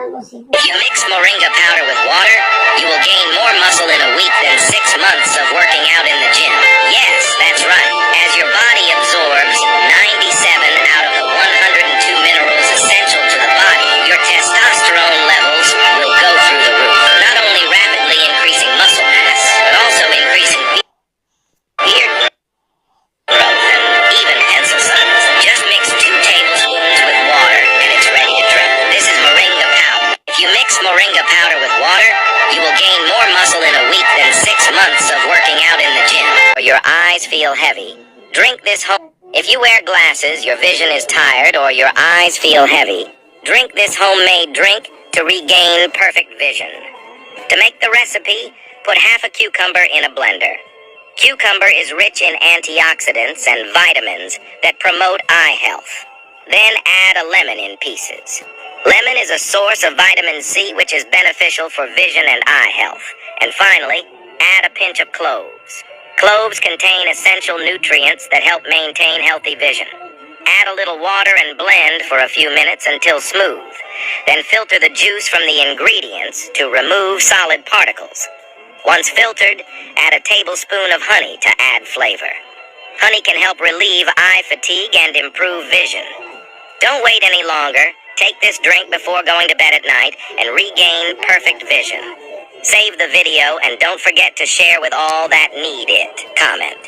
If you mix moringa powder with water, you will gain more muscle in a week than 6 months of working out in the gym. Yes, that's right. As your body absorbs 97 out of the 102 minerals essential to the body, your testosterone levels will go through the roof. Not only rapidly increasing muscle mass, but also increasing beard growth and even pencil size. Just mix 2 tablespoons with water and it's ready to try. This is moringa powder. If you mix moringa powder with water, you will gain more muscle in a week than 6 months of working out in the gym. Or your eyes feel heavy, drink this whole... If you wear glasses, your vision is tired, or your eyes feel heavy, drink this homemade drink to regain perfect vision. To make the recipe, put half a cucumber in a blender. Cucumber is rich in antioxidants and vitamins that promote eye health. Then add a lemon in pieces. Lemon is a source of vitamin C, which is beneficial for vision and eye health. And finally, add a pinch of cloves. Cloves contain essential nutrients that help maintain healthy vision. Add a little water and blend for a few minutes until smooth. Then filter the juice from the ingredients to remove solid particles. Once filtered, add a tablespoon of honey to add flavor. Honey can help relieve eye fatigue and improve vision. Don't wait any longer. Take this drink before going to bed at night and regain perfect vision. Save the video and don't forget to share with all that need it. Comment.